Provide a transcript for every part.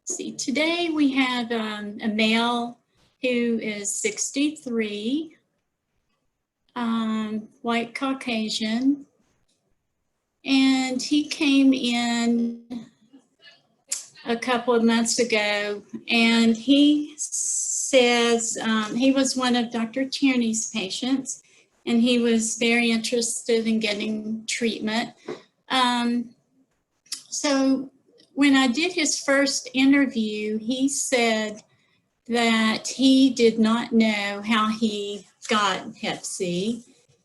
See, today we have a male who is 63, white Caucasian, and he came in a couple of months ago, and he says he was one of Dr. Tierney's patients, and he was very interested in getting treatment. So when I did his first interview, he said that he did not know how he got Hep C.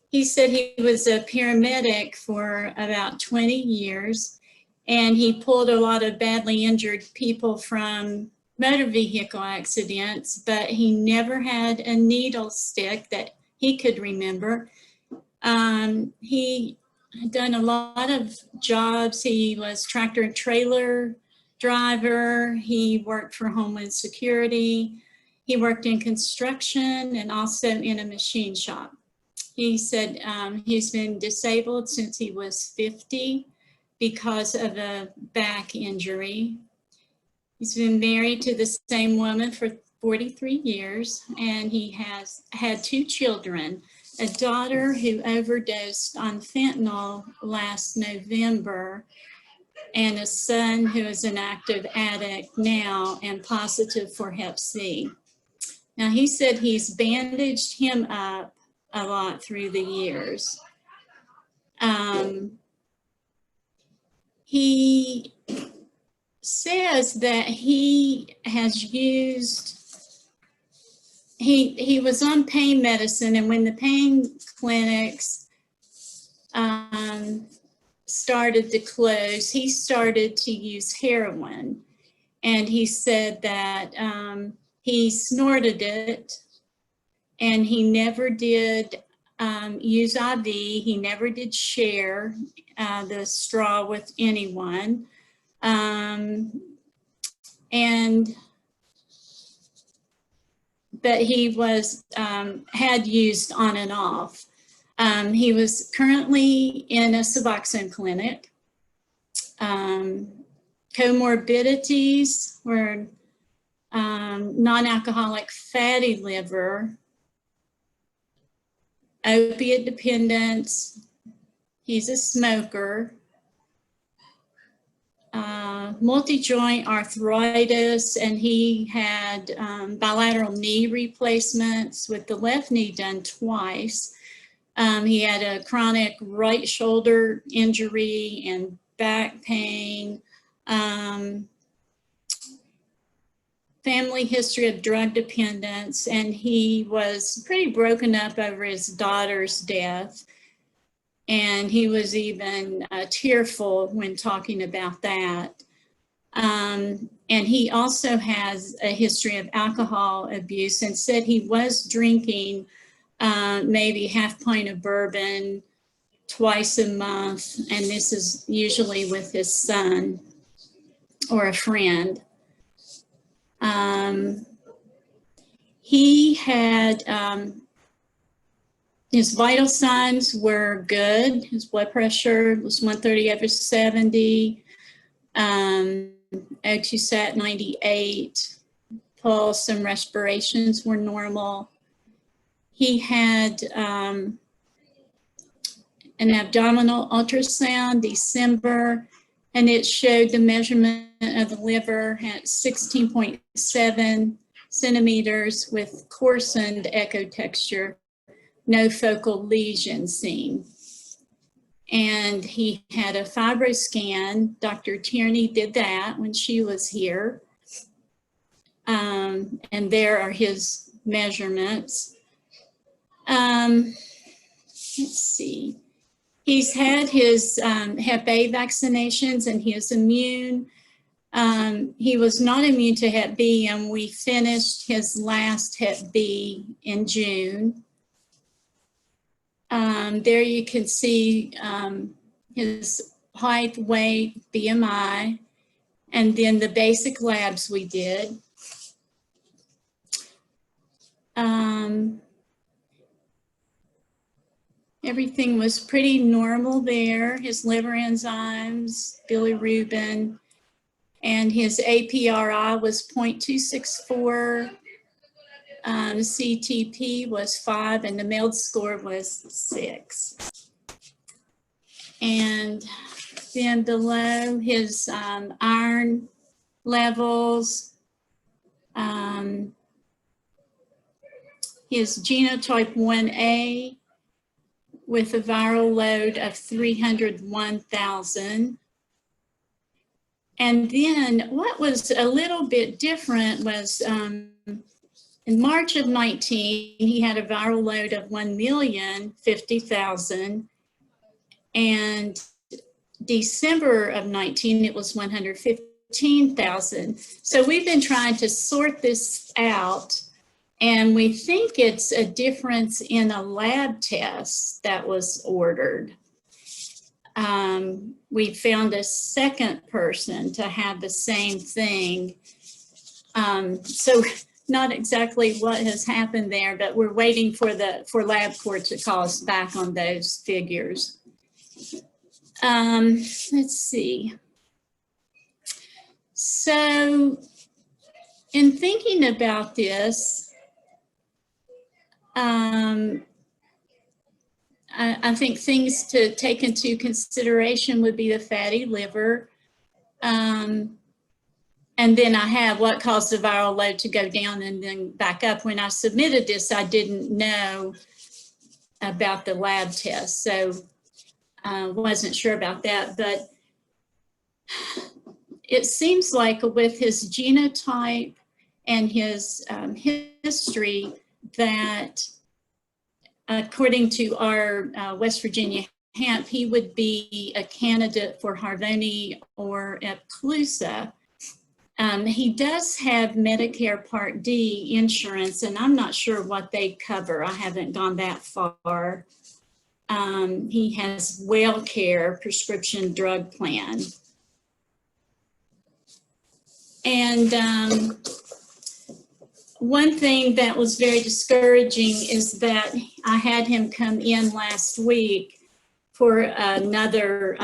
He said he was a paramedic for about 20 years, and he pulled a lot of badly injured people from motor vehicle accidents, but he never had a needle stick that he could remember. He had done a lot of jobs. He was tractor and trailer driver. He worked for Homeland Security. He worked in construction and also in a machine shop. He said he's been disabled since he was 50 because of a back injury. He's been married to the same woman for 43 years, and he has had 2 children, a daughter who overdosed on fentanyl last November, and a son who is an active addict now and positive for Hep C. Now, he said he's bandaged him up a lot through the years. He says that he has used, he was on pain medicine, and when the pain clinics started to close, he started to use heroin. And he said that he snorted it, and he never did use IV. He never did share the straw with anyone. But he was, had used on and off. He was currently in a Suboxone clinic. Comorbidities were non-alcoholic fatty liver, opiate dependence, he's a smoker, multi-joint arthritis, and he had bilateral knee replacements with the left knee done twice. He had a chronic right shoulder injury and back pain, family history of drug dependence, and he was pretty broken up over his daughter's death. And he was even tearful when talking about that. And he also has a history of alcohol abuse, and said he was drinking maybe half pint of bourbon twice a month, and this is usually with his son or a friend. He had, his vital signs were good. His blood pressure was 130/70, O2 sat 98, pulse and respirations were normal. He had an abdominal ultrasound December, and it showed the measurement of the liver at 16.7 centimeters with coarsened echo texture, no focal lesion seen. And he had a fibroscan. Dr. Tierney did that when she was here. And there are his measurements. Let's see. He's had his Hep A vaccinations, and he is immune. He was not immune to Hep B, and we finished his last Hep B in June. There you can see his height, weight, BMI, and then the basic labs we did. Everything was pretty normal there. His liver enzymes, bilirubin. and his APRI was 0.264. CTP was 5, and the MELD score was 6. And then below, his iron levels, his genotype 1A with a viral load of 301,000. And then what was a little bit different was in March of 19, he had a viral load of 1,050,000. And December of 19, it was 115,000. So we've been trying to sort this out, and we think it's a difference in a lab test that was ordered. We found a second person to have the same thing. So not exactly what has happened there, but we're waiting for LabCorp to call us back on those figures. Let's see. So in thinking about this, I think things to take into consideration would be the fatty liver. And then I have what caused the viral load to go down and then back up. When I submitted this, I didn't know about the lab test, so I wasn't sure about that. But it seems like with his genotype and his history that according to our West Virginia hemp, he would be a candidate for Harvoni or Epclusa. He does have Medicare Part D insurance, and I'm not sure what they cover. I haven't gone that far. He has WellCare prescription drug plan. And one thing that was very discouraging is that I had him come in last week for another,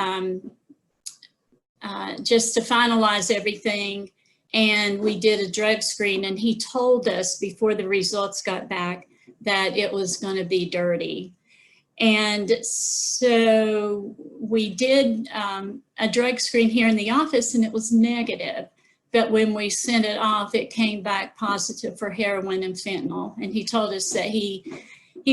just to finalize everything. And we did a drug screen, and he told us before the results got back that it was going to be dirty. And so we did a drug screen here in the office, and it was negative. But when we sent it off, it came back positive for heroin and fentanyl. And he told us that he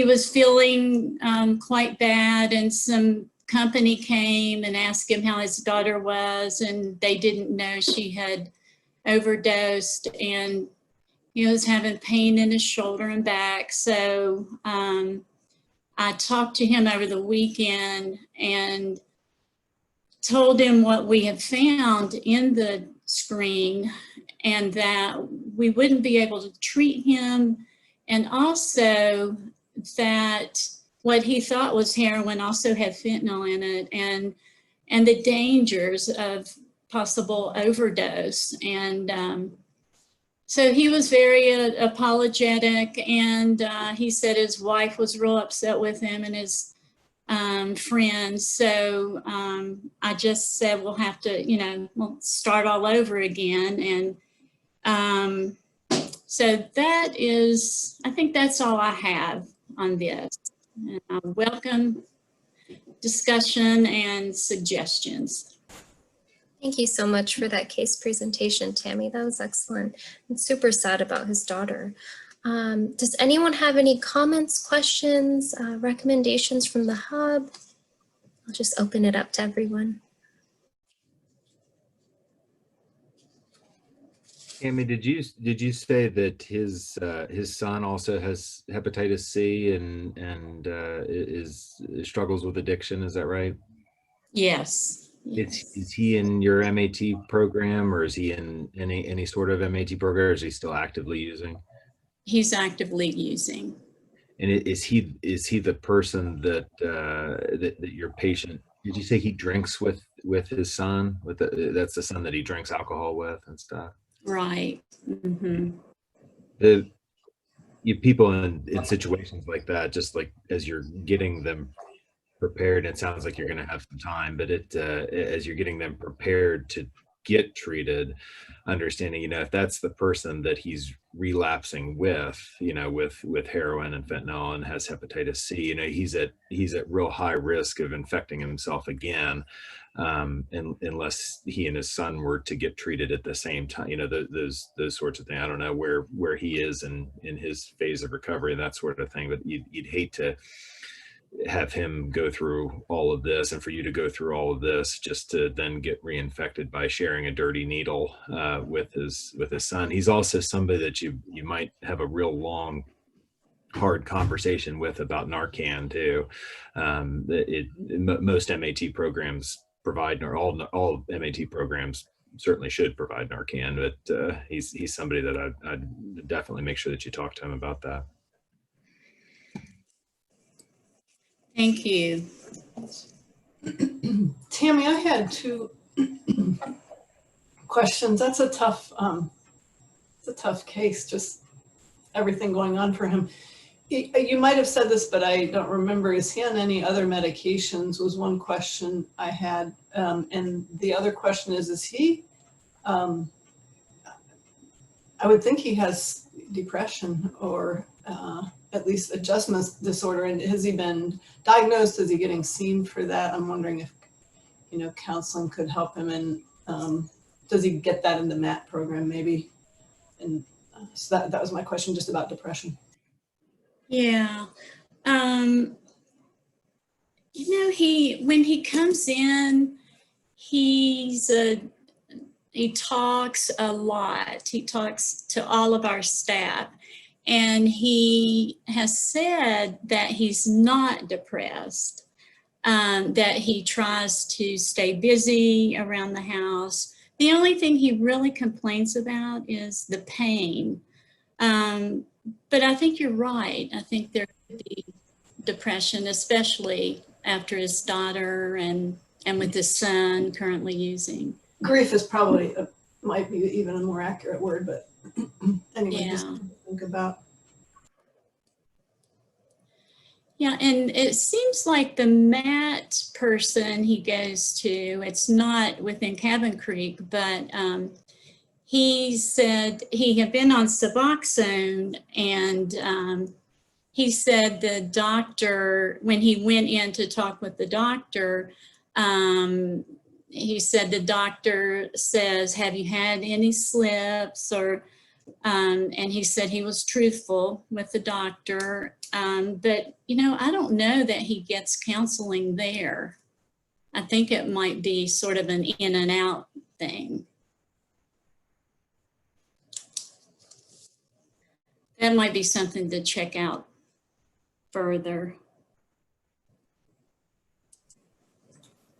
was feeling quite bad, and some company came and asked him how his daughter was, and they didn't know she had overdosed, and he was having pain in his shoulder and back. So I talked to him over the weekend and told him what we had found in the screen and that we wouldn't be able to treat him, and also that what he thought was heroin also had fentanyl in it, and the dangers of possible overdose. And so he was very apologetic, and he said his wife was real upset with him and his friends. So I just said we'll have to, we'll start all over again. And so that is, I think that's all I have on this. And I welcome discussion and suggestions. Thank you so much for that case presentation, Tammy. That was excellent. I'm super sad about his daughter. Does anyone have any comments, questions, recommendations from the hub? I'll just open it up to everyone. Tammy, did you say that his son also has hepatitis C and struggles with addiction? Is that right? Yes. Yes. Is he in your MAT program, or is he in any sort of MAT program, or is he still actively using? He's actively using. And is he the person that that your patient? Did you say he drinks with his son? That's the son that he drinks alcohol with and stuff. Right. Mm-hmm. You people in situations like that, just like as you're getting them prepared, it sounds like you're going to have some time, but as you're getting them prepared to get treated, understanding, you know, if that's the person that he's relapsing with, you know, with heroin and fentanyl and has hepatitis C, you know, he's at real high risk of infecting himself again, and unless he and his son were to get treated at the same time, you know, those sorts of things. I don't know where he is in his phase of recovery, that sort of thing, but you'd hate to have him go through all of this, and for you to go through all of this just to then get reinfected by sharing a dirty needle with his son. He's also somebody that you might have a real long, hard conversation with about Narcan too. Most MAT programs provide, or all MAT programs certainly should provide Narcan, but he's somebody that I'd definitely make sure that you talk to him about that. Thank you. Tammy, I had 2 questions. That's a tough case, just everything going on for him. You might have said this, but I don't remember. Is he on any other medications, was one question I had. And the other question is he, I would think he has depression or at least adjustment disorder. And has he been diagnosed? Is he getting seen for that? I'm wondering if, you know, counseling could help him. And does he get that in the MAT program maybe? And so that was my question, just about depression. Yeah. You know, when he comes in, he talks a lot. He talks to all of our staff, and he has said that he's not depressed, that he tries to stay busy around the house. The only thing he really complains about is the pain. But I think you're right. I think there could be depression, especially after his daughter and with his son currently using. Grief is probably might be even a more accurate word, but anyway, Yeah. just to think about. Yeah, and it seems like the MAT person he goes to, it's not within Cabin Creek, but he said he had been on Suboxone, and he said the doctor, when he went in to talk with the doctor, he said the doctor says, have you had any slips? Or and he said he was truthful with the doctor. But, you know, I don't know that he gets counseling there. I think it might be sort of an in and out thing. That might be something to check out further.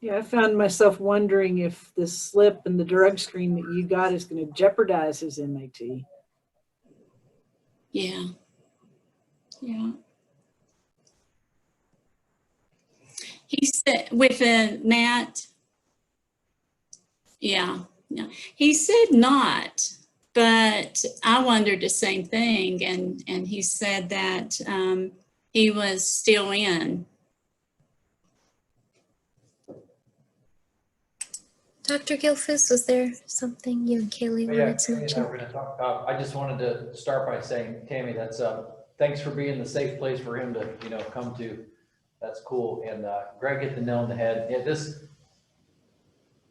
Yeah, I found myself wondering if the slip and the drug screen that you got is going to jeopardize his MAT. Yeah. Yeah. He said with a Matt. Yeah. Yeah. He said not, but I wondered the same thing. And he said that he was still in. Dr. Gilfus, was there something you and Kaylee wanted to Tammy and I mention? were going to talk about. I just wanted to start by saying, Tammy, that's thanks for being the safe place for him to, you know, come to. That's cool. And Greg hit the nail on the head. Yeah,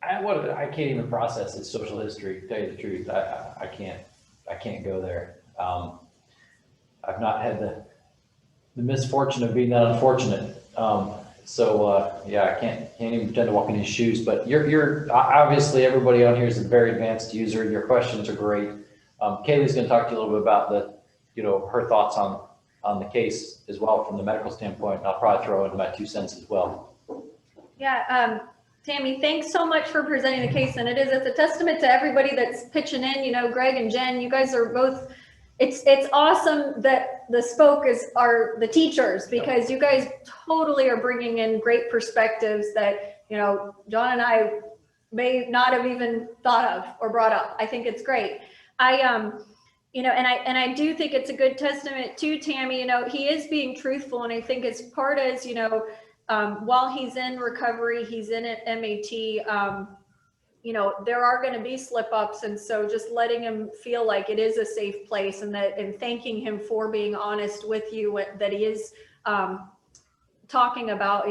I can't even process his social history. To tell you the truth, I can't go there. I've not had the misfortune of being that unfortunate. Yeah, I can't even pretend to walk in his shoes, but you're obviously, everybody on here is a very advanced user. Your questions are great. Kaylee's going to talk to you a little bit about her thoughts on the case as well from the medical standpoint. And I'll probably throw in my 2 cents as well. Yeah, Tammy, thanks so much for presenting the case. And it's a testament to everybody that's pitching in, Greg and Jen, you guys are both, it's awesome that the spoke are the teachers, because you guys totally are bringing in great perspectives that, John and I may not have even thought of or brought up. I think it's great. And I do think it's a good testament to Tammy. He is being truthful, and I think as part as while he's in recovery, he's in at MAT. there are going to be slip ups. And so just letting him feel like it is a safe place, and thanking him for being honest with you, that he is talking about,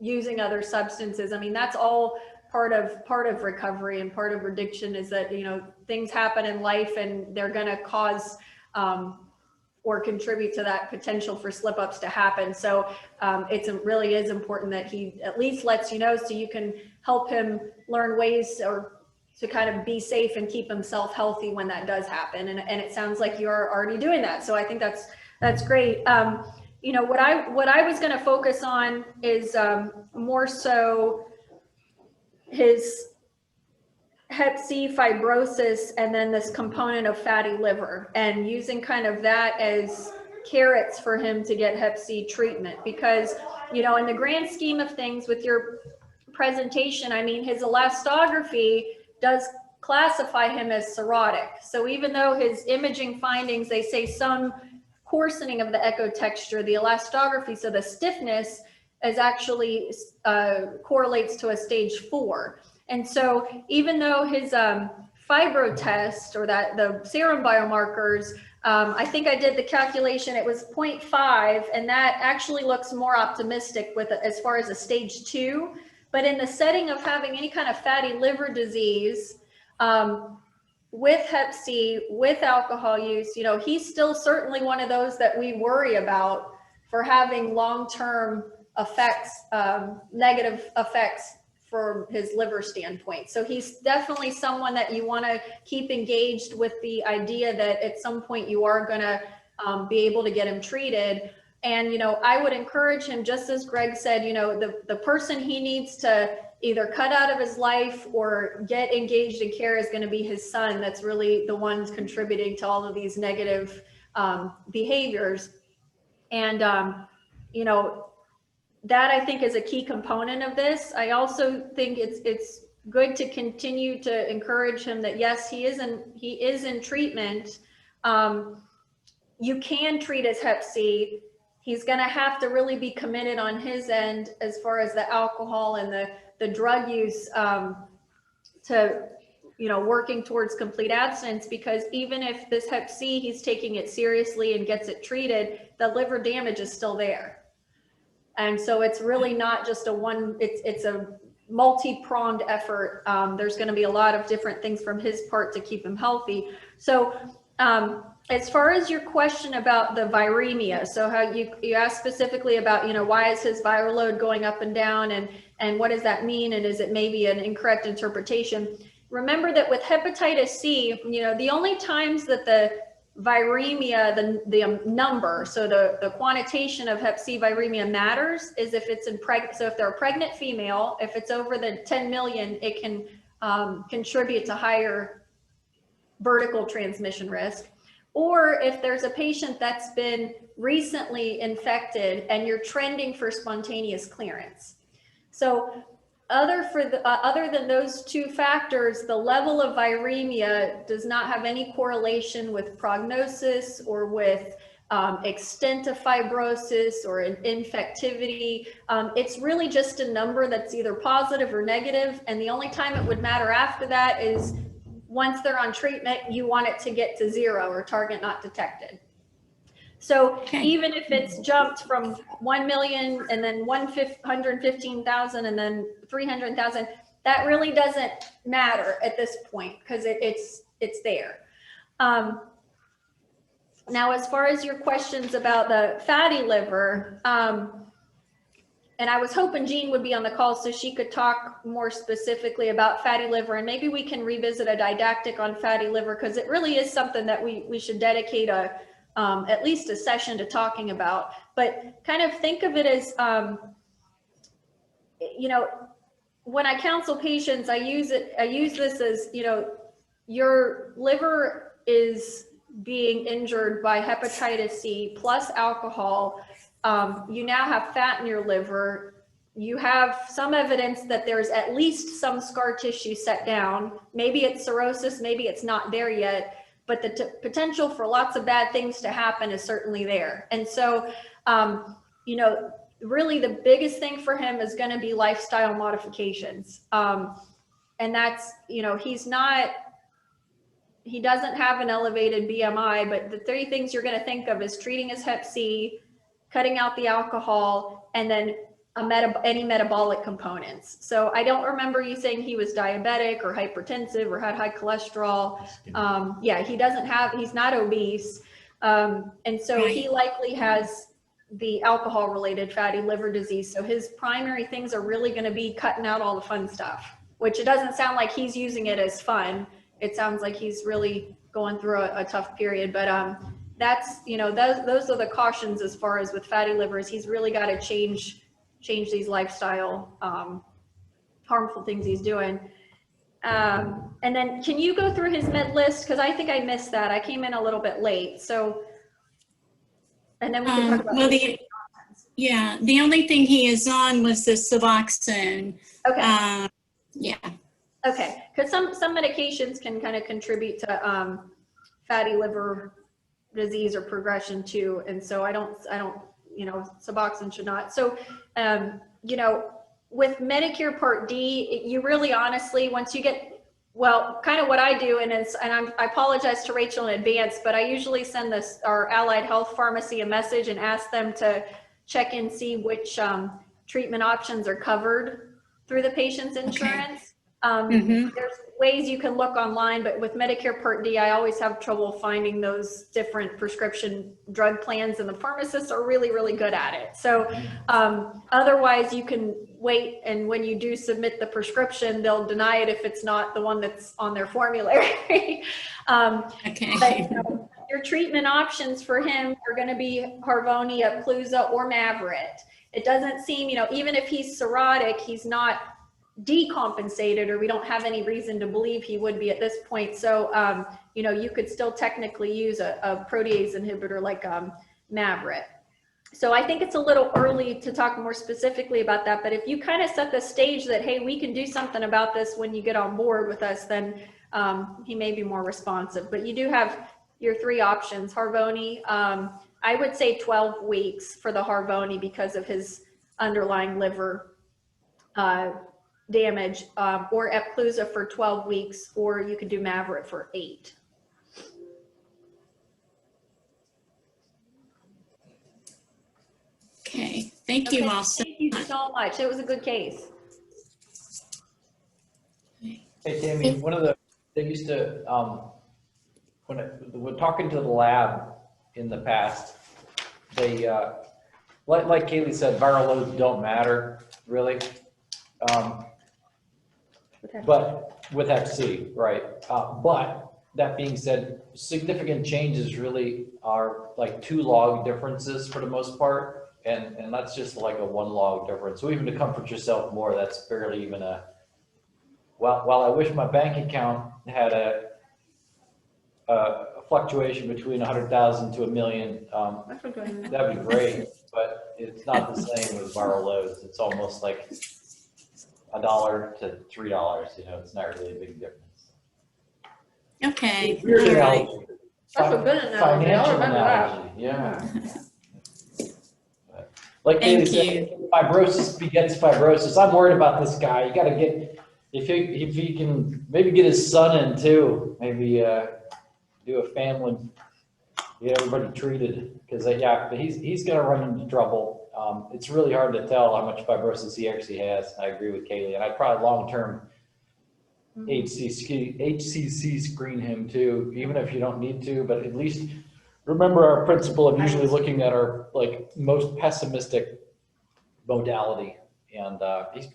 using other substances. I mean, that's all part of recovery, and part of addiction is that, things happen in life and they're going to cause, or contribute to that potential for slip ups to happen. So it really is important that he at least lets you know, so you can help him learn ways or to kind of be safe and keep himself healthy when that does happen. And it sounds like you're already doing that. So I think that's great. What I was going to focus on is more so his Hep C fibrosis, and then this component of fatty liver, and using kind of that as carrots for him to get Hep C treatment. Because, in the grand scheme of things with your presentation, I mean, his elastography does classify him as cirrhotic. So even though his imaging findings, they say some coarsening of the echo texture, the elastography, so the stiffness is actually correlates to a stage 4. And so even though his fibro test, or the serum biomarkers, I think I did the calculation, it was 0.5, and that actually looks more optimistic as far as a stage 2. But in the setting of having any kind of fatty liver disease, with Hep C, with alcohol use, he's still certainly one of those that we worry about for having long-term effects, negative effects for his liver standpoint. So he's definitely someone that you want to keep engaged with, the idea that at some point you are going to be able to get him treated. And, I would encourage him, just as Greg said, the person he needs to either cut out of his life or get engaged in care is going to be his son. That's really the ones contributing to all of these negative behaviors. And, that I think is a key component of this. I also think it's good to continue to encourage him that yes, he is in treatment. You can treat his Hep C. He's going to have to really be committed on his end as far as the alcohol and the drug use, to working towards complete abstinence, because even if this Hep C, he's taking it seriously and gets it treated, the liver damage is still there. And so it's really not just it's a multi-pronged effort. There's going to be a lot of different things from his part to keep him healthy. So as far as your question about the viremia, so how you asked specifically about, why is his viral load going up and down, and what does that mean? And is it maybe an incorrect interpretation? Remember that with hepatitis C, the only times that the viremia, the number, so the quantitation of Hep C viremia matters is if it's so if they're a pregnant female, if it's over the 10 million, it can contribute to higher vertical transmission risk. Or if there's a patient that's been recently infected and you're trending for spontaneous clearance. So other than those two factors, the level of viremia does not have any correlation with prognosis or with extent of fibrosis or infectivity. It's really just a number that's either positive or negative. And the only time it would matter after that is once they're on treatment, you want it to get to 0 or target not detected. So even if it's jumped from 1 million and then 115,000 and then 300,000, that really doesn't matter at this point because it's there. Now, as far as your questions about the fatty liver, and I was hoping Jean would be on the call so she could talk more specifically about fatty liver, and maybe we can revisit a didactic on fatty liver because it really is something that we should dedicate at least a session to talking about. But kind of think of it as, when I counsel patients, I use this as, your liver is being injured by hepatitis C plus alcohol. You now have fat in your liver. You have some evidence that there's at least some scar tissue set down. Maybe it's cirrhosis, maybe it's not there yet, but the potential for lots of bad things to happen is certainly there. And so, really the biggest thing for him is going to be lifestyle modifications. And that's, you know, he doesn't have an elevated BMI, but the 3 things you're going to think of is treating his hep C, cutting out the alcohol, and then any metabolic components. So I don't remember you saying he was diabetic or hypertensive or had high cholesterol. Yeah, he's not obese. And so he likely has the alcohol related fatty liver disease. So his primary things are really going to be cutting out all the fun stuff, which it doesn't sound like he's using it as fun. It sounds like he's really going through a tough period, but that's, you know, those are the cautions as far as with fatty livers. He's really got to change these lifestyle harmful things he's doing. And then can you go through his med list? Because I think I missed that. I came in a little bit late. So, and then we can talk about the only thing he is on was the Suboxone. Okay. Yeah. Okay, because some medications can kind of contribute to fatty liver disease or progression too, and so I don't, you know, Suboxone should not. So, you know, with Medicare Part D, you really honestly, once you get, well, kind of what I do, and I apologize to Rachel in advance, but I usually send our Allied Health Pharmacy a message and ask them to check and see which treatment options are covered through the patient's insurance. There's ways you can look online, but with Medicare Part D, I always have trouble finding those different prescription drug plans, and the pharmacists are really, really good at it. So otherwise you can wait, and when you do submit the prescription, they'll deny it if it's not the one that's on their formulary. But, you know, your treatment options for him are going to be Harvoni, Epclusa, or Mavorite. It doesn't seem, you know, even if he's cirrhotic, he's not decompensated, or we don't have any reason to believe he would be at this point. So, you know, you could still technically use a protease inhibitor like Mavorite. So I think it's a little early to talk more specifically about that, but if you kind of set the stage that, hey, we can do something about this when you get on board with us, then he may be more responsive. But you do have your 3 options. Harvoni, I would say 12 weeks for the Harvoni because of his underlying liver damage, or Epclusa for 12 weeks, or you could do Mavorite for 8. Okay, thank you all so Thank you so much. It was a good case. Hey, Tammy, one of they used to, when talking to the lab in the past, they, like Kaylee said, viral loads don't matter, really. But with Hep C, right? But that being said, significant changes really are like 2 log differences for the most part. And that's just like a 1 log difference. So even to comfort yourself more, that's barely even a, while I wish my bank account had a fluctuation between 100,000 to $1 million, that'd be great, but it's not the same with viral loads. It's almost like $1 to $3, you know, it's not really a big difference. Okay. Weird All right. analogy. That's a good analogy. Financial I'll remember that. analogy, yeah. Like Thank Kaylee said, fibrosis begets fibrosis. I'm worried about this guy. You got to get, if he can maybe get his son in too, maybe do a family, get everybody treated, because yeah, he's going to run into trouble. It's really hard to tell how much fibrosis he actually has. I agree with Kaylee, and I'd probably long-term HCC screen him too, even if you don't need to, but at least remember our principle of usually looking at our like most pessimistic modality. And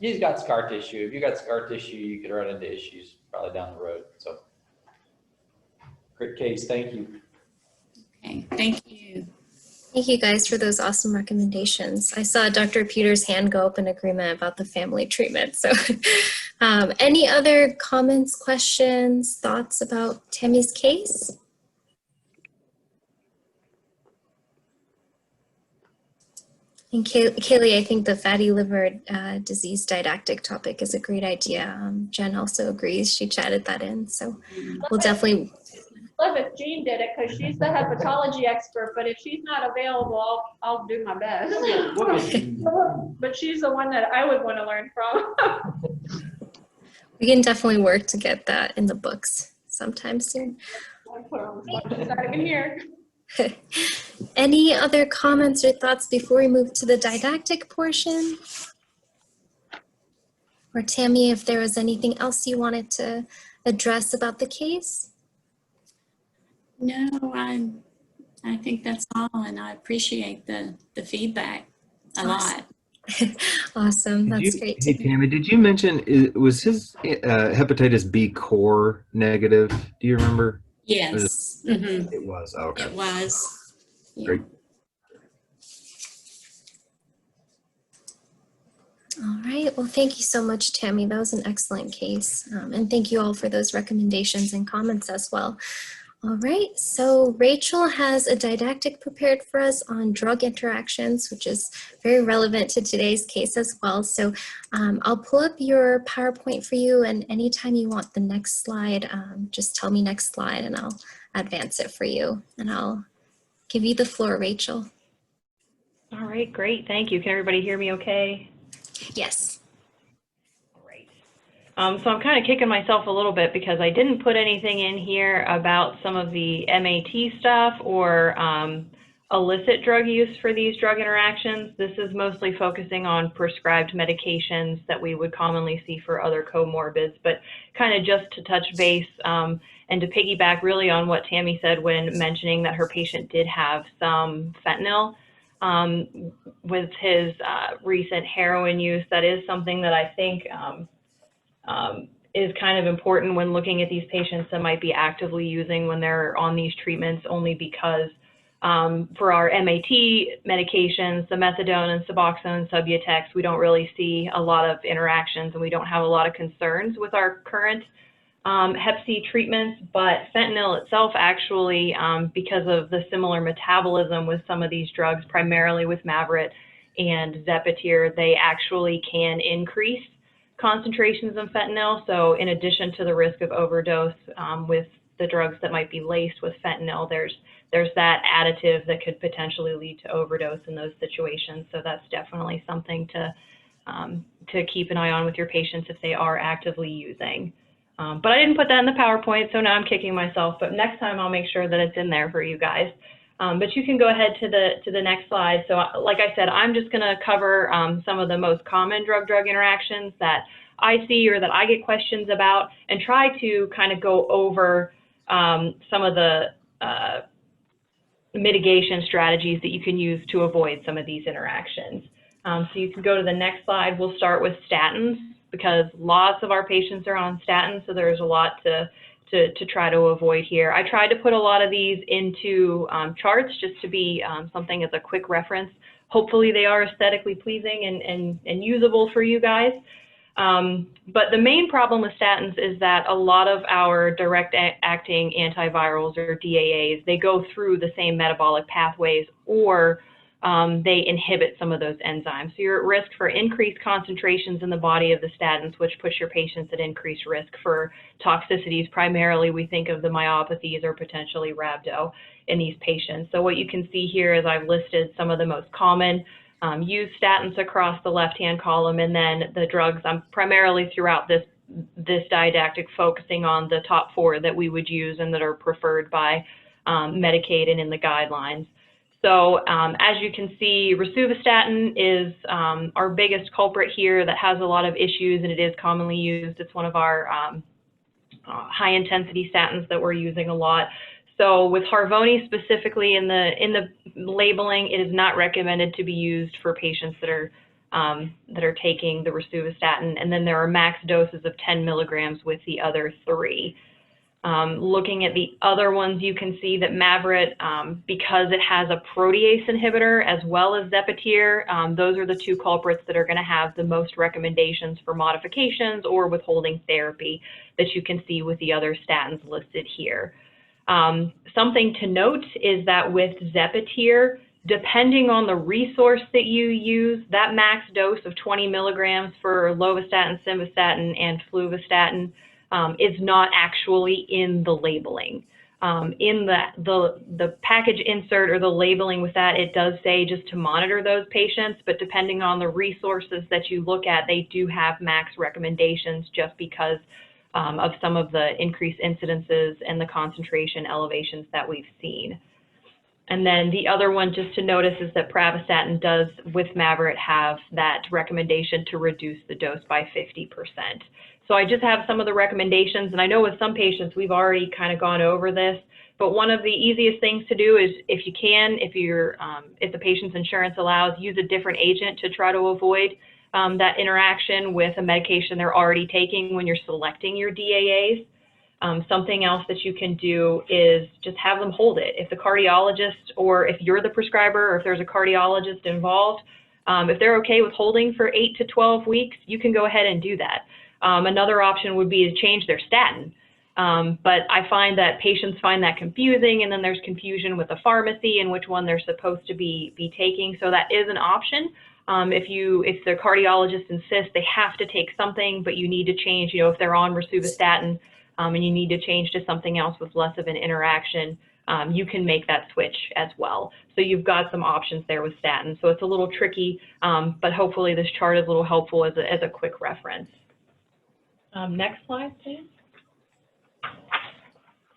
he's got scar tissue. If you got scar tissue, you could run into issues probably down the road. So great case. Thank you. Okay, thank you. Thank you guys for those awesome recommendations. I saw Dr. Peters' hand go up in agreement about the family treatment. So any other comments, questions, thoughts about Tammy's case? And Kaylee, I think the fatty liver disease didactic topic is a great idea. Jen also agrees. She chatted that in. So we'll definitely... Love if Jean did it, because she's the hepatology expert, but if she's not available, I'll do my best. Okay. But she's the one that I would want to learn from. We can definitely work to get that in the books sometime soon. Not even here. Any other comments or thoughts before we move to the didactic portion? Or Tammy, if there was anything else you wanted to address about the case? No, I think that's all, and I appreciate the feedback a lot. Awesome, that's great to Hey, hear. Tammy, did you mention, was his hepatitis B core negative? Do you remember? Yes, mhm, It was. Okay. it was. Yeah. Great. All right, well, thank you so much, Tammy. That was an excellent case. And thank you all for those recommendations and comments as well. All right, so Rachel has a didactic prepared for us on drug interactions, which is very relevant to today's case as well. So I'll pull up your PowerPoint for you, and anytime you want the next slide, just tell me next slide and I'll advance it for you. And I'll give you the floor, Rachel. All right, great, thank you. Can everybody hear me okay? Yes. Great. So I'm kind of kicking myself a little bit because I didn't put anything in here about some of the MAT stuff or illicit drug use for these drug interactions. This is mostly focusing on prescribed medications that we would commonly see for other comorbids, but kind of just to touch base and to piggyback really on what Tammy said when mentioning that her patient did have some fentanyl. With his recent heroin use, that is something that I think is kind of important when looking at these patients that might be actively using when they're on these treatments, only because for our MAT medications, the methadone and Suboxone, Subutex, we don't really see a lot of interactions and we don't have a lot of concerns with our current Hep C treatments, but fentanyl itself actually, because of the similar metabolism with some of these drugs, primarily with Mavorite and Zepatier, they actually can increase concentrations of fentanyl. So in addition to the risk of overdose with the drugs that might be laced with fentanyl, there's that additive that could potentially lead to overdose in those situations. So that's definitely something to keep an eye on with your patients if they are actively using. But I didn't put that in the PowerPoint, so now I'm kicking myself. But next time I'll make sure that it's in there for you guys. But you can go ahead to the next slide. So like I said, I'm just going to cover some of the most common drug-drug interactions that I see or that I get questions about, and try to kind of go over some of the mitigation strategies that you can use to avoid some of these interactions. So you can go to the next slide. We'll start with statins, because lots of our patients are on statins, so there's a lot to try to avoid here. I tried to put a lot of these into charts just to be something as a quick reference. Hopefully they are aesthetically pleasing and usable for you guys. But the main problem with statins is that a lot of our direct-acting antivirals, or DAAs, they go through the same metabolic pathways, or they inhibit some of those enzymes. So you're at risk for increased concentrations in the body of the statins, which puts your patients at increased risk for toxicities. Primarily, we think of the myopathies or potentially rhabdo in these patients. So what you can see here is I've listed some of the most common used statins across the left-hand column, and then the drugs. I'm primarily throughout this didactic focusing on the top 4 that we would use and that are preferred by Medicaid and in the guidelines. So as you can see, rosuvastatin is our biggest culprit here that has a lot of issues, and it is commonly used. It's one of our high-intensity statins that we're using a lot. So with Harvoni specifically in the labeling, it is not recommended to be used for patients that are taking the rosuvastatin, and then there are max doses of 10 milligrams with the other 3. Looking at the other ones, you can see that Mavorite, because it has a protease inhibitor as well as Zepatier, those are the 2 culprits that are going to have the most recommendations for modifications or withholding therapy that you can see with the other statins listed here. Something to note is that with Zepatier, depending on the resource that you use, that max dose of 20 milligrams for lovastatin, simvastatin, and fluvastatin is not actually in the labeling. In the package insert or the labeling with that, it does say just to monitor those patients, but depending on the resources that you look at, they do have max recommendations just because of some of the increased incidences and the concentration elevations that we've seen. And then the other one just to notice is that pravastatin does, with Mavorite, have that recommendation to reduce the dose by 50%. So I just have some of the recommendations, and I know with some patients we've already kind of gone over this, but one of the easiest things to do is if you can, if the patient's insurance allows, use a different agent to try to avoid that interaction with a medication they're already taking when you're selecting your DAAs. Something else that you can do is just have them hold it. If the cardiologist, or if you're the prescriber, or if there's a cardiologist involved, if they're okay with holding for 8 to 12 weeks, you can go ahead and do that. Another option would be to change their statin. But I find that patients find that confusing, and then there's confusion with the pharmacy and which one they're supposed to be taking. So that is an option. If the cardiologist insists they have to take something, but you need to change, if they're on rosuvastatin, and you need to change to something else with less of an interaction, you can make that switch as well. So you've got some options there with statins. So it's a little tricky, but hopefully this chart is a little helpful as a quick reference. Next slide, please.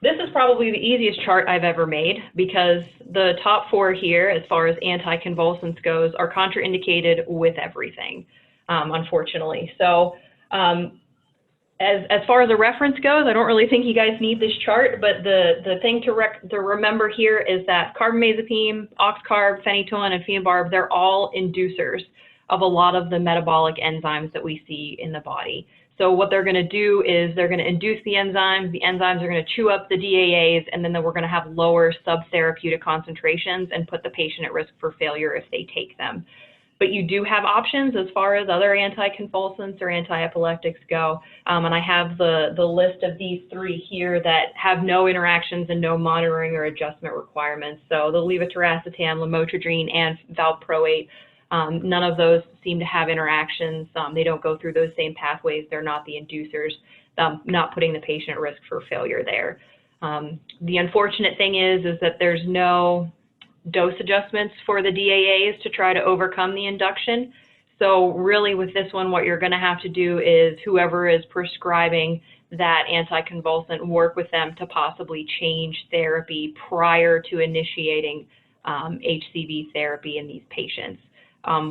This is probably the easiest chart I've ever made because the top 4 here, as far as anticonvulsants goes, are contraindicated with everything, unfortunately. So as far as a reference goes, I don't really think you guys need this chart, but the thing to remember here is that carbamazepine, oxcarb, phenytoin, and phenobarb, they're all inducers of a lot of the metabolic enzymes that we see in the body. So what they're going to do is they're going to induce the enzymes are going to chew up the DAAs, and then we're going to have lower subtherapeutic concentrations and put the patient at risk for failure if they take them. But you do have options as far as other anticonvulsants or antiepileptics go. And I have the list of these 3 here that have no interactions and no monitoring or adjustment requirements. So the levetiracetam, lamotrigine, and valproate, none of those seem to have interactions. They don't go through those same pathways. They're not the inducers, not putting the patient at risk for failure there. The unfortunate thing is that there's no dose adjustments for the DAAs to try to overcome the induction. So really with this one, what you're going to have to do is whoever is prescribing that anticonvulsant, work with them to possibly change therapy prior to initiating HCV therapy in these patients.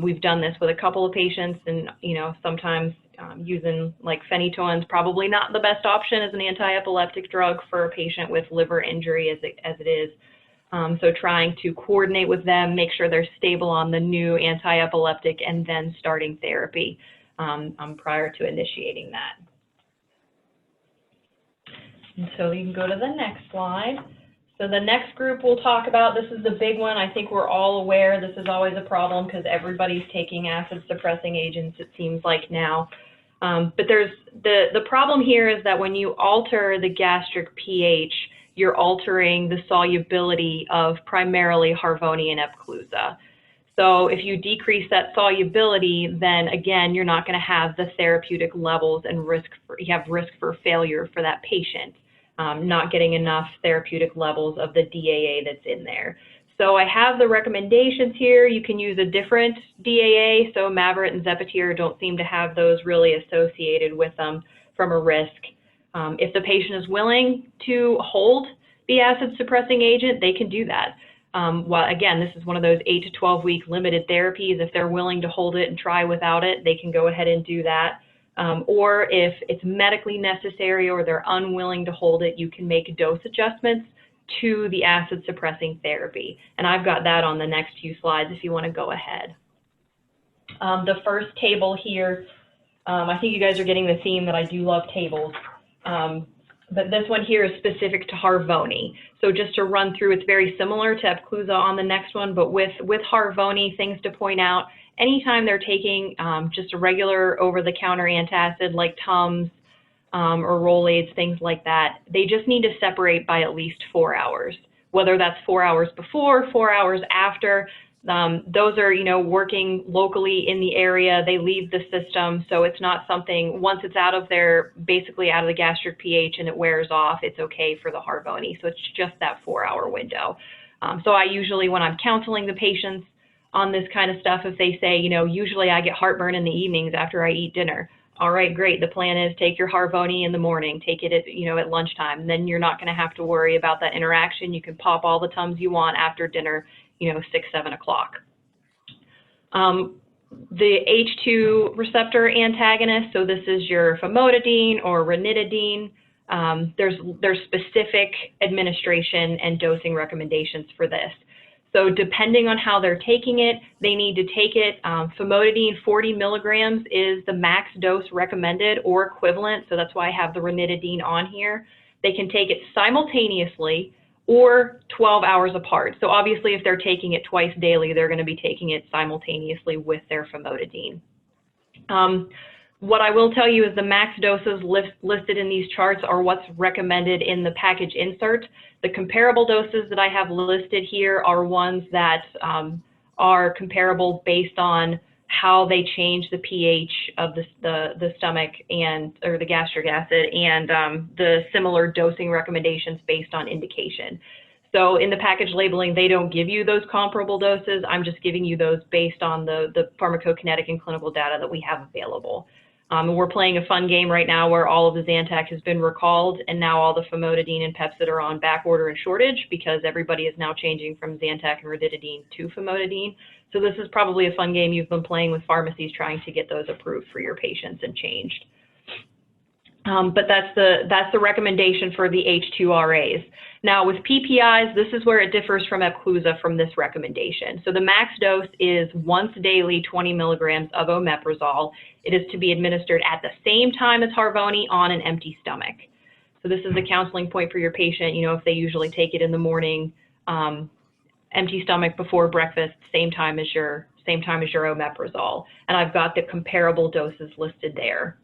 We've done this with a couple of patients, and sometimes using like phenytoin is probably not the best option as an antiepileptic drug for a patient with liver injury as it is. So trying to coordinate with them, make sure they're stable on the new antiepileptic, and then starting therapy prior to initiating that. And so you can go to the next slide. So the next group we'll talk about, this is the big one. I think we're all aware this is always a problem because everybody's taking acid suppressing agents, it seems like now. But there's the problem here is that when you alter the gastric pH, you're altering the solubility of primarily Harvoni and Epclusa. So if you decrease that solubility, then again, you're not going to have the therapeutic levels and you have risk for failure for that patient, not getting enough therapeutic levels of the DAA that's in there. So I have the recommendations here. You can use a different DAA. So Mavorite and Zepatier don't seem to have those really associated with them from a risk. If the patient is willing to hold the acid suppressing agent, they can do that. Well, again, this is one of those 8 to 12 week limited therapies. If they're willing to hold it and try without it, they can go ahead and do that. Or if it's medically necessary or they're unwilling to hold it, you can make dose adjustments to the acid suppressing therapy. And I've got that on the next few slides if you want to go ahead. The first table here, I think you guys are getting the theme that I do love tables. But this one here is specific to Harvoni. So just to run through, it's very similar to Epclusa on the next one, but with Harvoni, things to point out, anytime they're taking just a regular over-the-counter antacid like Tums or Rolaids, things like that, they just need to separate by at least 4 hours. Whether that's 4 hours before, 4 hours after, Those are, you know, working locally in the area. They leave the system, so it's not something, once it's out of their, basically out of the gastric pH and it wears off, it's okay for the Harvoni. So it's just that 4-hour window. So I usually, when I'm counseling the patients on this kind of stuff, if they say, you know, usually I get heartburn in the evenings after I eat dinner. All right, great. The plan is take your Harvoni in the morning, take it at, you know, at lunchtime. And then you're not going to have to worry about that interaction. You can pop all the Tums you want after dinner, you know, 6, 7 o'clock. The H2 receptor antagonist, so this is your famotidine or ranitidine. There's specific administration and dosing recommendations for this. So depending on how they're taking it, they need to take it. Famotidine 40 milligrams is the max dose recommended or equivalent. So that's why I have the ranitidine on here. They can take it simultaneously or 12 hours apart. So obviously if they're taking it twice daily, they're going to be taking it simultaneously with their famotidine. What I will tell you is the max doses listed in these charts are what's recommended in the package insert. The comparable doses that I have listed here are ones that are comparable based on how they change the pH of the stomach or the gastric acid, and the similar dosing recommendations based on indication. So in the package labeling, they don't give you those comparable doses. I'm just giving you those based on the pharmacokinetic and clinical data that we have available. We're playing a fun game right now where all of the Zantac has been recalled, and now all the famotidine and Pepcid are on back order and shortage because everybody is now changing from Zantac and ranitidine to famotidine. So this is probably a fun game you've been playing with pharmacies trying to get those approved for your patients and changed. But that's the recommendation for the H2RAs. Now with PPIs, this is where it differs from Epclusa from this recommendation. So the max dose is once daily 20 milligrams of omeprazole. It is to be administered at the same time as Harvoni on an empty stomach. So this is a counseling point for your patient, you know, if they usually take it in the morning, empty stomach before breakfast, same time as your omeprazole. And I've got the comparable doses listed there.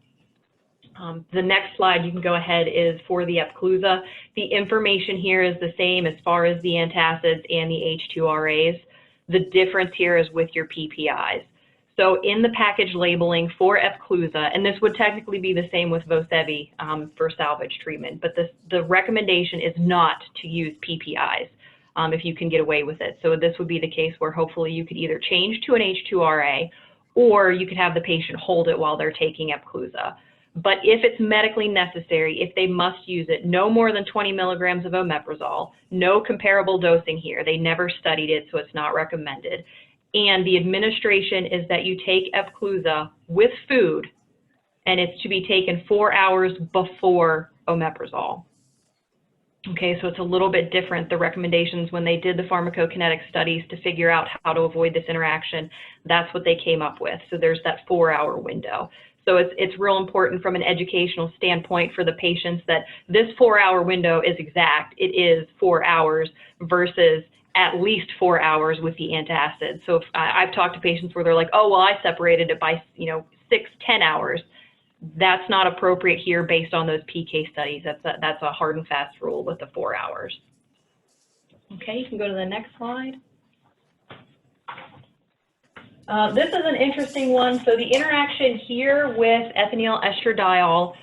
The next slide you can go ahead is for the Epclusa. The information here is the same as far as the antacids and the H2RAs. The difference here is with your PPIs. So in the package labeling for Epclusa, and this would technically be the same with Vosevi for salvage treatment, but the recommendation is not to use PPIs if you can get away with it. So this would be the case where hopefully you could either change to an H2RA or you could have the patient hold it while they're taking Epclusa. But if it's medically necessary, if they must use it, no more than 20 milligrams of omeprazole, no comparable dosing here. They never studied it, so it's not recommended. And the administration is that you take Epclusa with food, and it's to be taken 4 hours before omeprazole. Okay, so it's a little bit different. The recommendations when they did the pharmacokinetic studies to figure out how to avoid this interaction, that's what they came up with. So there's that 4-hour window. So it's real important from an educational standpoint for the patients that this 4-hour window is exact. It is 4 hours versus at least 4 hours with the antacid. So if I've talked to patients where they're like, oh, well, I separated it by 6, 10 hours. That's not appropriate here based on those PK studies. That's a hard and fast rule with the 4 hours. Okay, you can go to the next slide. This is an interesting one. So the interaction here with ethinyl estradiol,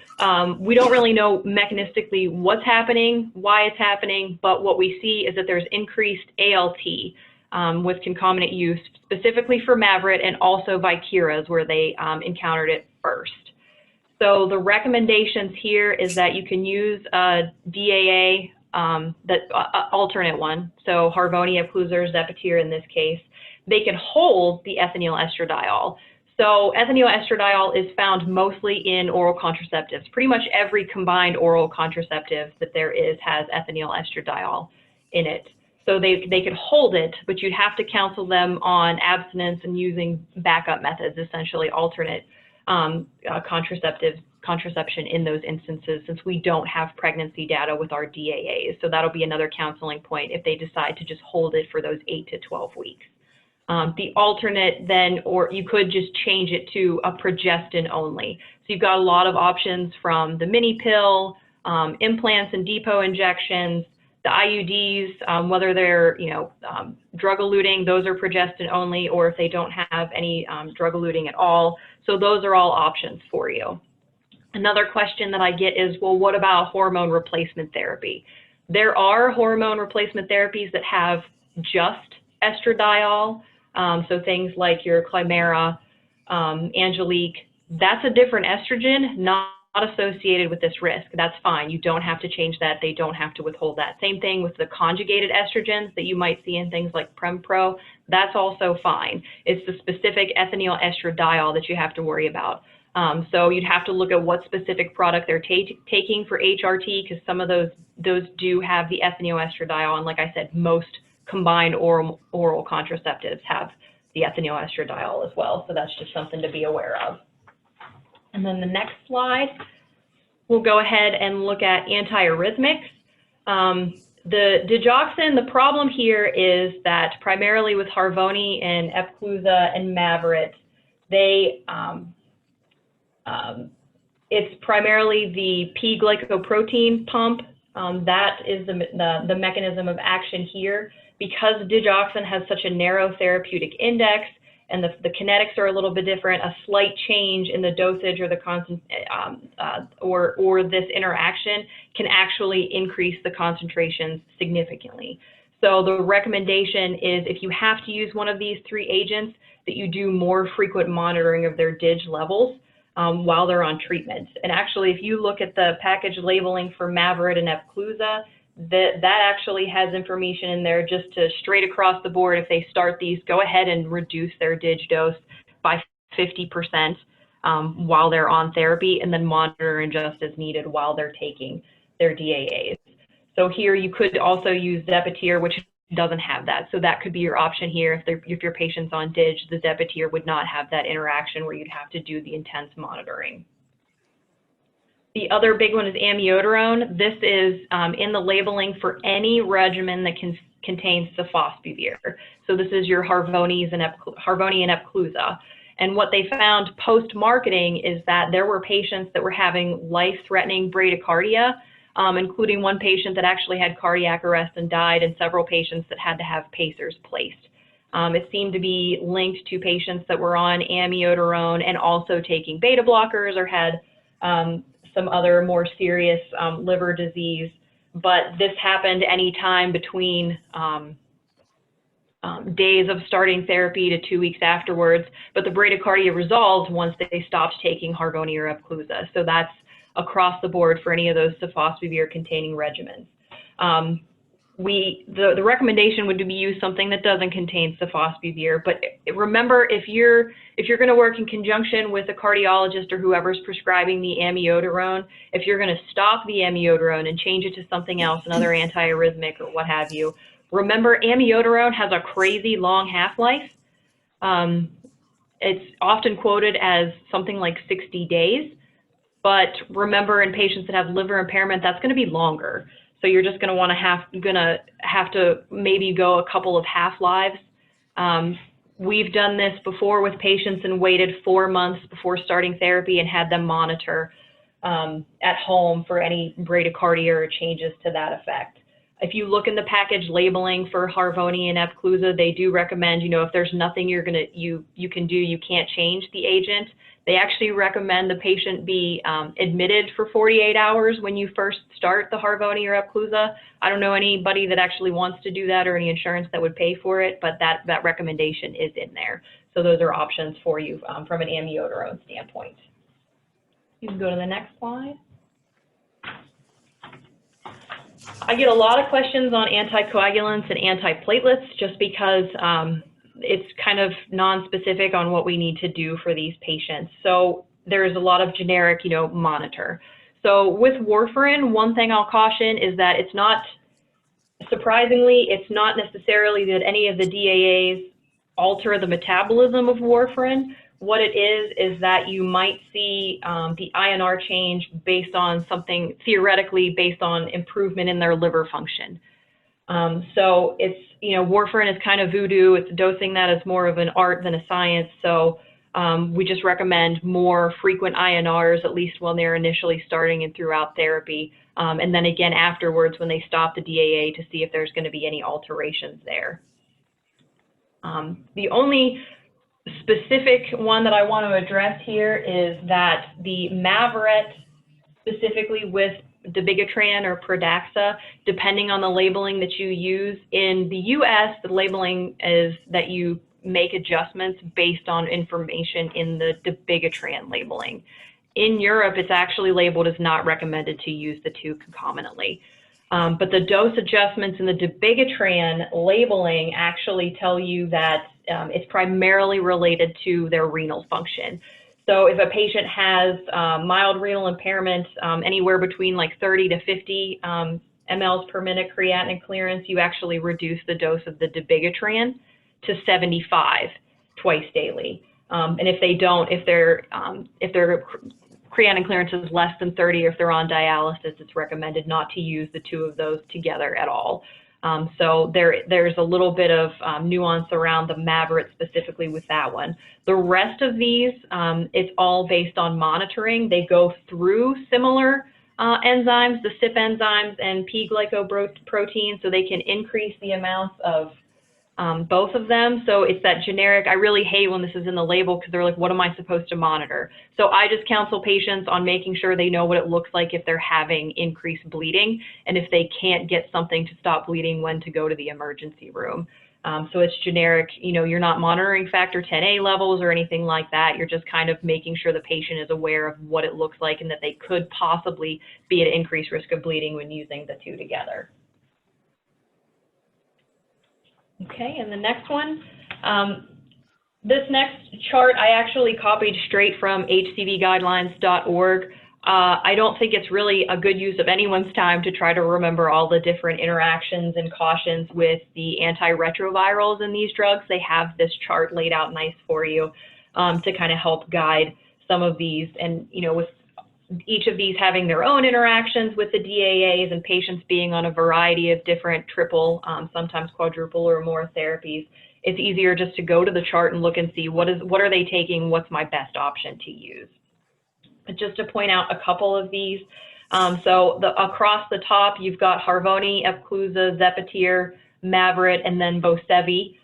we don't really know mechanistically what's happening, why it's happening, but what we see is that there's increased ALT with concomitant use, specifically for Mavyret and also Viekira's where they encountered it first. So the recommendations here is that you can use a DAA, alternate one, so Harvoni, Epclusa, or Zepatier in this case. They can hold the ethinyl estradiol. So ethinyl estradiol is found mostly in oral contraceptives. Pretty much every combined oral contraceptive that there is has ethinyl estradiol in it. So they could hold it, but you'd have to counsel them on abstinence and using backup methods, essentially alternate contraception in those instances, since we don't have pregnancy data with our DAAs. So that'll be another counseling point if they decide to just hold it for those 8 to 12 weeks. The alternate then, or you could just change it to a progestin only. So you've got a lot of options from the mini pill, implants and depot injections, The IUDs, whether they're, drug-eluting, those are progestin only, or if they don't have any drug-eluting at all. So those are all options for you. Another question that I get is, well, what about hormone replacement therapy? There are hormone replacement therapies that have just estradiol, so things like your Climera, Angelique. That's a different estrogen, not associated with this risk. That's fine. You don't have to change that. They don't have to withhold that. Same thing with the conjugated estrogens that you might see in things like Prempro. That's also fine. It's the specific ethinyl estradiol that you have to worry about. So you'd have to look at what specific product they're taking for HRT, because some of those do have the ethinyl estradiol, and like I said, most combined oral contraceptives have the ethinyl estradiol as well. So that's just something to be aware of. And then the next slide, we'll go ahead and look at antiarrhythmics. The digoxin, the problem here is that primarily with Harvoni and Epclusa and Mavorite, it's primarily the P-glycoprotein pump. That is the mechanism of action here. Because digoxin has such a narrow therapeutic index, and the kinetics are a little bit different, a slight change in the dosage or the or this interaction can actually increase the concentrations significantly. So the recommendation is, if you have to use one of these three agents, that you do more frequent monitoring of their dig levels while they're on treatment. And actually, if you look at the package labeling for Mavorite and Epclusa, that actually has information in there just to straight across the board. If they start these, go ahead and reduce their dig dose by 50% while they're on therapy, and then monitor and adjust as needed while they're taking their DAAs. So here you could also use Zepitir, which doesn't have that. So that could be your option here. If your patient's on dig, the Zepitir would not have that interaction where you'd have to do the intense monitoring. The other big one is amiodarone. This is in the labeling for any regimen that contains sofosbuvir. So this is your Harvoni and Epclusa. And what they found post-marketing is that there were patients that were having life-threatening bradycardia, including one patient that actually had cardiac arrest and died, and several patients that had to have pacers placed. It seemed to be linked to patients that were on amiodarone and also taking beta blockers or had some other more serious liver disease, but this happened anytime between days of starting therapy to 2 weeks afterwards, but the bradycardia resolved once they stopped taking Harvoni or Epclusa. So that's across the board for any of those sofosbuvir containing regimens. The recommendation would be to use something that doesn't contain sofosbuvir, but remember, if you're going to work in conjunction with a cardiologist or whoever's prescribing the amiodarone, if you're going to stop the amiodarone and change it to something else, another antiarrhythmic or what have you, remember amiodarone has a crazy long half-life. It's often quoted as something like 60 days, but remember, in patients that have liver impairment, that's going to be longer. So you're just going to have to maybe go a couple of half-lives. We've done this before with patients and waited 4 months before starting therapy and had them monitor at home for any bradycardia or changes to that effect. If you look in the package labeling for Harvoni and Epclusa, they do recommend, if there's nothing you can do, you can't change the agent. They actually recommend the patient be admitted for 48 hours when you first start the Harvoni or Epclusa. I don't know anybody that actually wants to do that or any insurance that would pay for it, but that recommendation is in there. So those are options for you from an amiodarone standpoint. You can go to the next slide. I get a lot of questions on anticoagulants and antiplatelets just because it's kind of non-specific on what we need to do for these patients. So there's a lot of generic, monitor. So with warfarin, one thing I'll caution is that it's not, surprisingly, it's not necessarily that any of the DAAs alter the metabolism of warfarin. What it is that you might see the INR change based on something, theoretically based on improvement in their liver function. So it's, warfarin is kind of voodoo. It's dosing that as more of an art than a science. So We just recommend more frequent INRs, at least when they're initially starting and throughout therapy. And then again afterwards when they stop the DAA to see if there's going to be any alterations there. The only specific one that I want to address here is that the Mavorette, specifically with dabigatran or Pradaxa, depending on the labeling that you use. In the US, the labeling is that you make adjustments based on information in the dabigatran labeling. In Europe, it's actually labeled as not recommended to use the two concomitantly. But the dose adjustments in the dabigatran labeling actually tell you that it's primarily related to their renal function. So if a patient has mild renal impairment, anywhere between like 30 to 50 mLs per minute creatinine clearance, you actually reduce the dose of the dabigatran to 75 twice daily. And if they don't, if their creatinine clearance is less than 30, or if they're on dialysis, it's recommended not to use the two of those together at all. So there's a little bit of nuance around the Mavorette specifically with that one. The rest of these, it's all based on monitoring. They go through similar enzymes, the CYP enzymes and P-glycoprotein, so they can increase the amounts of both of them. So it's that generic, I really hate when this is in the label because they're like, what am I supposed to monitor? So I just counsel patients on making sure they know what it looks like if they're having increased bleeding, and if they can't get something to stop bleeding, when to go to the emergency room. So it's generic, you know, you're not monitoring factor 10A levels or anything like that. You're just kind of making sure the patient is aware of what it looks like and that they could possibly be at increased risk of bleeding when using the two together. Okay, and the next one, this next chart I actually copied straight from hcvguidelines.org. I don't think it's really a good use of anyone's time to try to remember all the different interactions and cautions with the antiretrovirals in these drugs. They have this chart laid out nice for you to kind of help guide some of these, and you know, with each of these having their own interactions with the DAAs and patients being on a variety of different triple, sometimes quadruple or more therapies, it's easier just to go to the chart and look and see what are they taking, what's my best option to use. But just to point out a couple of these, so across the top, you've got Harvoni, Epclusa, Zepatier, Mavorette, and then Bosevi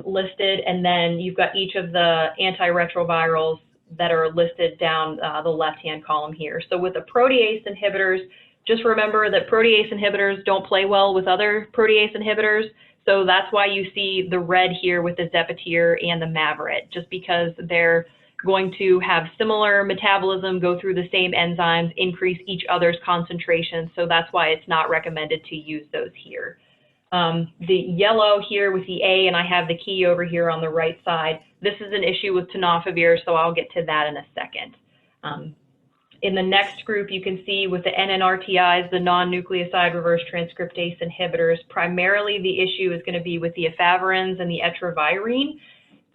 listed, and then you've got each of the antiretrovirals that are listed down the left-hand column here. So with the protease inhibitors, just remember that protease inhibitors don't play well with other protease inhibitors. So that's why you see the red here with the Zepatier and the Mavorette, just because they're going to have similar metabolism, go through the same enzymes, increase each other's concentration. So that's why it's not recommended to use those here. The yellow here with the A, and I have the key over here on the right side, this is an issue with tenofovir, so I'll get to that in a second. In the next group, you can see with the NNRTIs, the non-nucleoside reverse transcriptase inhibitors, primarily the issue is going to be with the efavirenz and the etravirine,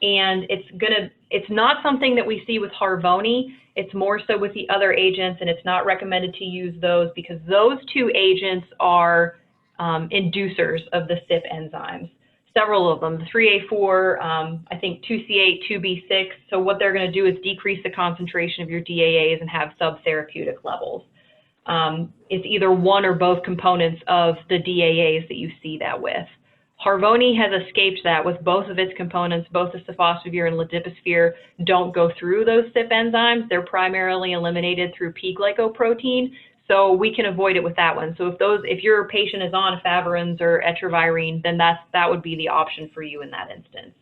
and it's not something that we see with Harvoni. It's more so with the other agents, and it's not recommended to use those because those two agents are inducers of the CYP enzymes. Several of them, the 3A4, I think 2C8, 2B6. So what they're going to do is decrease the concentration of your DAAs and have subtherapeutic levels. It's either one or both components of the DAAs that you see that with. Harvoni has escaped that with both of its components. Both the sofosbuvir and ledipasvir don't go through those CYP enzymes. They're primarily eliminated through P-glycoprotein. So we can avoid it with that one. So if your patient is on efavirenz or etravirine, then that would be the option for you in that instance.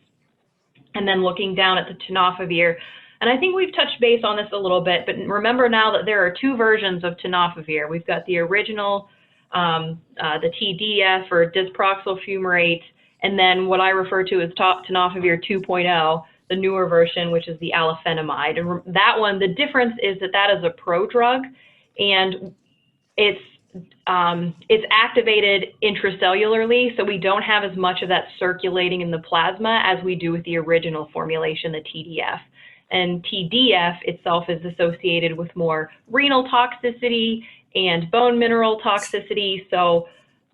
And then looking down at the tenofovir, and I think we've touched base on this a little bit, but remember now that there are two versions of tenofovir. We've got the original, the TDF or disproxyl fumarate, and then what I refer to as tenofovir 2.0, the newer version, which is the alafenamide. And that one, the difference is that is a prodrug, and it's activated intracellularly, so we don't have as much of that circulating in the plasma as we do with the original formulation, the TDF. And TDF itself is associated with more renal toxicity and bone mineral toxicity, so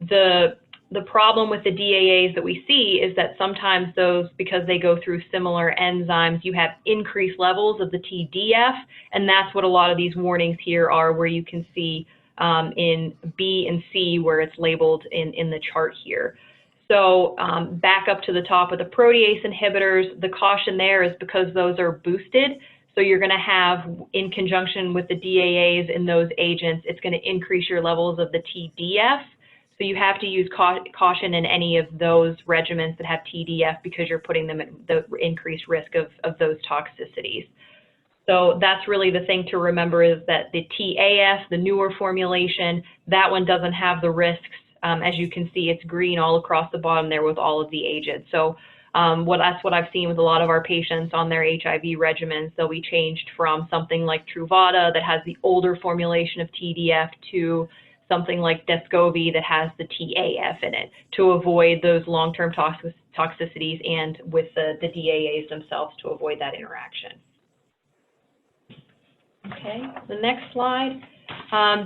the the problem with the DAAs that we see is that sometimes those, because they go through similar enzymes, you have increased levels of the TDF, and that's what a lot of these warnings here are, where you can see in B and C where it's labeled in the chart here. So back up to the top of the protease inhibitors, the caution there is because those are boosted. So you're going to have, in conjunction with the DAAs in those agents, it's going to increase your levels of the TDF. So you have to use caution in any of those regimens that have TDF because you're putting them at the increased risk of those toxicities. So that's really the thing to remember, is that the TAF, the newer formulation, that one doesn't have the risks. As you can see, it's green all across the bottom there with all of the agents. So that's what I've seen with a lot of our patients on their HIV regimens. So we changed from something like Truvada that has the older formulation of TDF to something like Descovy that has the TAF in it, to avoid those long-term toxicities, and with the DAAs themselves to avoid that interaction. Okay, the next slide.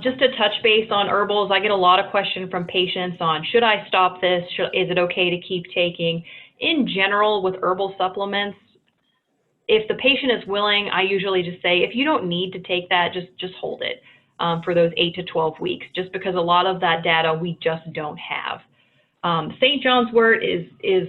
Just to touch base on herbals, I get a lot of questions from patients on, should I stop this? Is it okay to keep taking? In general, with herbal supplements, if the patient is willing, I usually just say, if you don't need to take that, just hold it for those 8 to 12 weeks, just because a lot of that data we just don't have. St. John's wort is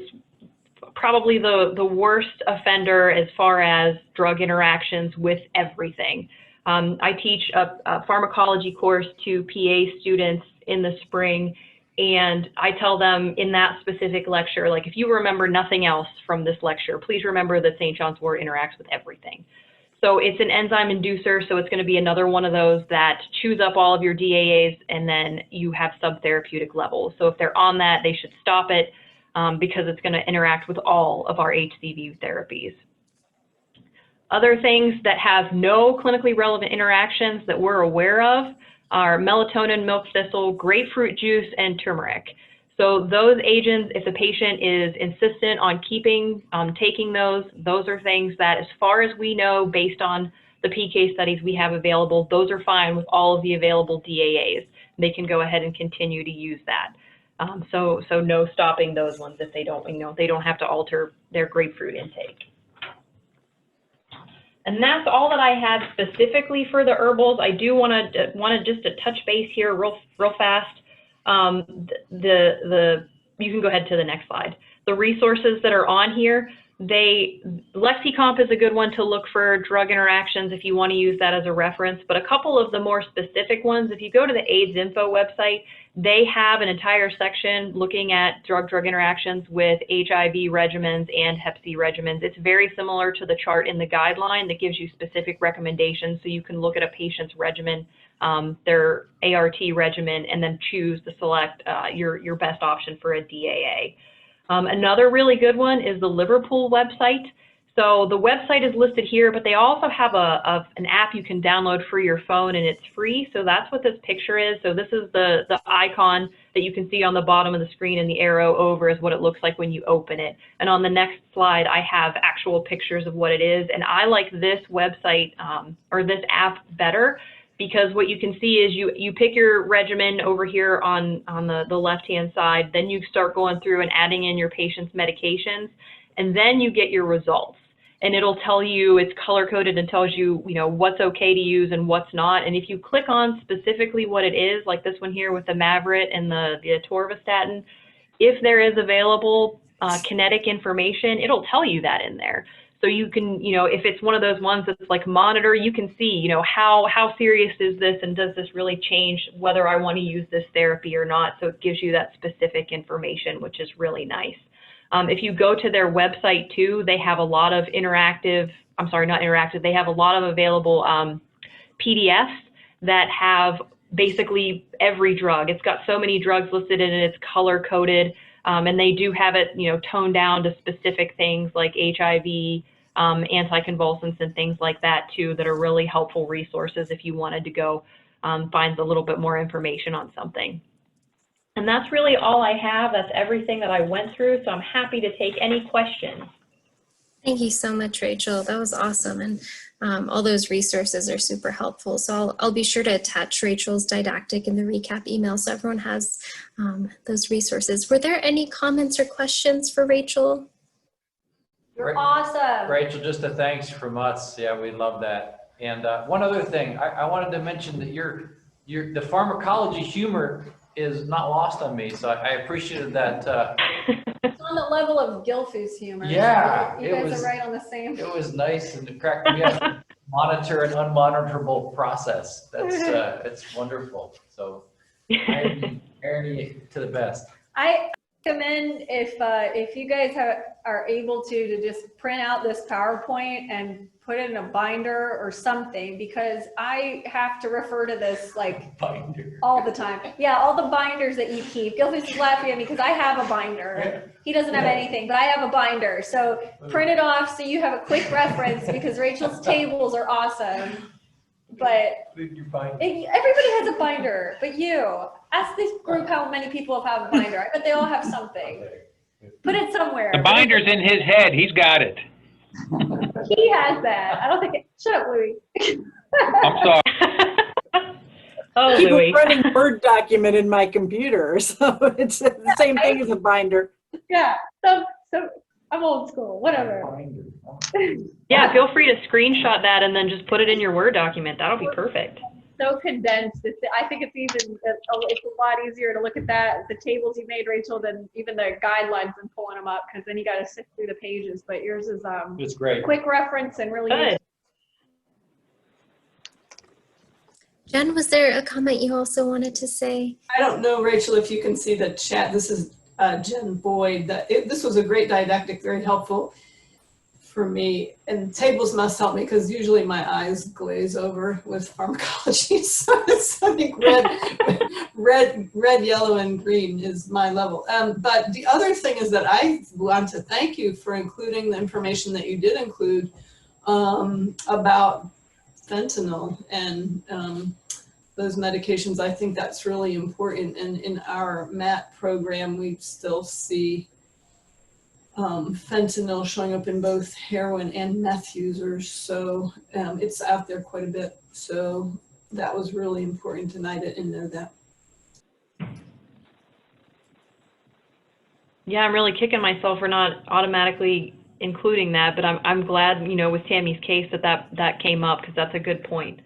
probably the worst offender as far as drug interactions with everything. I teach a pharmacology course to PA students in the spring, and I tell them in that specific lecture, like, if you remember nothing else from this lecture, please remember that St. John's wort interacts with everything. So it's an enzyme inducer, so it's going to be another one of those that chews up all of your DAAs, and then you have subtherapeutic levels. So if they're on that, they should stop it because it's going to interact with all of our HCV therapies. Other things that have no clinically relevant interactions that we're aware of are melatonin, milk thistle, grapefruit juice, and turmeric. So those agents, if the patient is insistent on taking those are things that, as far as we know, based on the PK studies we have available, those are fine with all of the available DAAs. They can go ahead and continue to use that. So no stopping those ones if they don't have to alter their grapefruit intake. And that's all that I had specifically for the herbals. I do want to just to touch base here real fast. You can go ahead to the next slide. The resources that are on here, Lexicomp is a good one to look for drug interactions if you want to use that as a reference. But a couple of the more specific ones, if you go to the AIDS Info website, they have an entire section looking at drug interactions with HIV regimens and Hep C regimens. It's very similar to the chart in the guideline that gives you specific recommendations, so you can look at a patient's regimen, their ART regimen, and then choose to select your best option for a DAA. Another really good one is the Liverpool website. So the website is listed here, but they also have an app you can download for your phone, and it's free. So that's what this picture is. So this is the icon that you can see on the bottom of the screen, and the arrow over is what it looks like when you open it. And on the next slide, I have actual pictures of what it is. And I like this website or this app better, because what you can see is you pick your regimen over here on the left-hand side, then you start going through and adding in your patient's medications, and then you get your results. And it'll tell you, it's color-coded and tells you, what's okay to use and what's not. And if you click on specifically what it is, like this one here with the Mavorite and the atorvastatin, if there is available kinetic information, it'll tell you that in there. So you can, if it's one of those ones that's like monitor, you can see, how serious is this, and does this really change whether I want to use this therapy or not? So it gives you that specific information, which is really nice. If you go to their website too, they have a lot of they have a lot of available PDFs that have basically every drug. It's got so many drugs listed in it, it's color coded. And they do have it, toned down to specific things like HIV, anticonvulsants, and things like that too, that are really helpful resources if you wanted to go find a little bit more information on something. And that's really all I have. That's everything that I went through. So I'm happy to take any questions. Thank you so much, Rachel. That was awesome. And all those resources are super helpful. So I'll be sure to attach Rachel's didactic in the recap email so everyone has those resources. Were there any comments or questions for Rachel? You're awesome. Rachel, just a thanks from us. Yeah, we love that. And one other thing, I wanted to mention that the pharmacology humor is not lost on me. So I appreciated that. It's on the level of Gilfus humor. Yeah, You guys are right on the same. It was nice, and it cracked me up. Monitor an unmonitorable process. That's it's wonderful. So irony to the best. I recommend if you guys are able to just print out this PowerPoint and put it in a binder or something, because I have to refer to this like Binder. all the time. Yeah, all the binders that you keep. Gilfus is laughing at me because I have a binder. He doesn't have anything, but I have a binder. So print it off so you have a quick reference, because Rachel's tables are awesome. But everybody has a binder, but you. Ask this group how many people have a binder. I bet they all have something. Put it somewhere. The binder's in his head. He's got it. He has that. I don't think shut up, Louis. I'm sorry. Oh, Keep Louis. a running Word document in my computer, so it's the same thing as a binder. Yeah. So I'm old school. Whatever. Yeah, feel free to screenshot that and then just put it in your Word document. That'll be perfect. So condensed. I think it's a lot easier to look at the tables you made, Rachel, than even the guidelines and pulling them up, because then you got to sift through the pages. But yours is It's great. quick reference and really Good. useful. Jen, was there a comment you also wanted to say? I don't know, Rachel, if you can see the chat. This is Jen Boyd. This was a great didactic, very helpful for me. And tables must help me, because usually my eyes glaze over with pharmacology. So I think red, yellow, and green is my level. But the other thing is that I want to thank you for including the information that you did include about fentanyl and those medications. I think that's really important. And in our MAT program, we still see fentanyl showing up in both heroin and meth users. So it's out there quite a bit. So that was really important, and I didn't know that. Yeah, I'm really kicking myself for not automatically including that, but I'm glad, you know, with Tammy's case that came up, because that's a good point.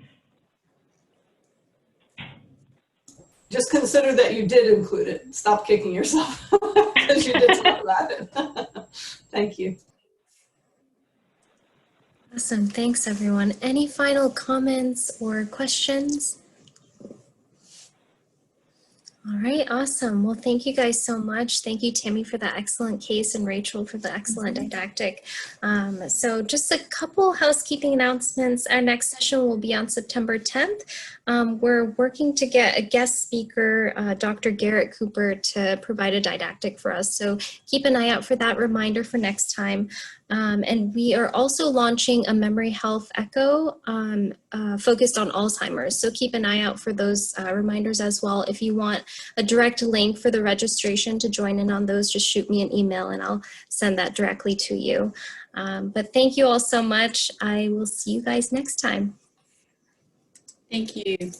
Just consider that you did include it. Stop kicking yourself because you did talk about it. Thank you. Awesome. Thanks, everyone. Any final comments or questions? All right, awesome. Well, thank you guys so much. Thank you, Tammy, for that excellent case, and Rachel for the excellent didactic. So just a couple housekeeping announcements. Our next session will be on September 10th. We're working to get a guest speaker, Dr. Garrett Cooper, to provide a didactic for us. So keep an eye out for that reminder for next time. And we are also launching a memory health echo focused on Alzheimer's. So keep an eye out for those reminders as well. If you want a direct link for the registration to join in on those, just shoot me an email and I'll send that directly to you. But thank you all so much. I will see you guys next time. Thank you.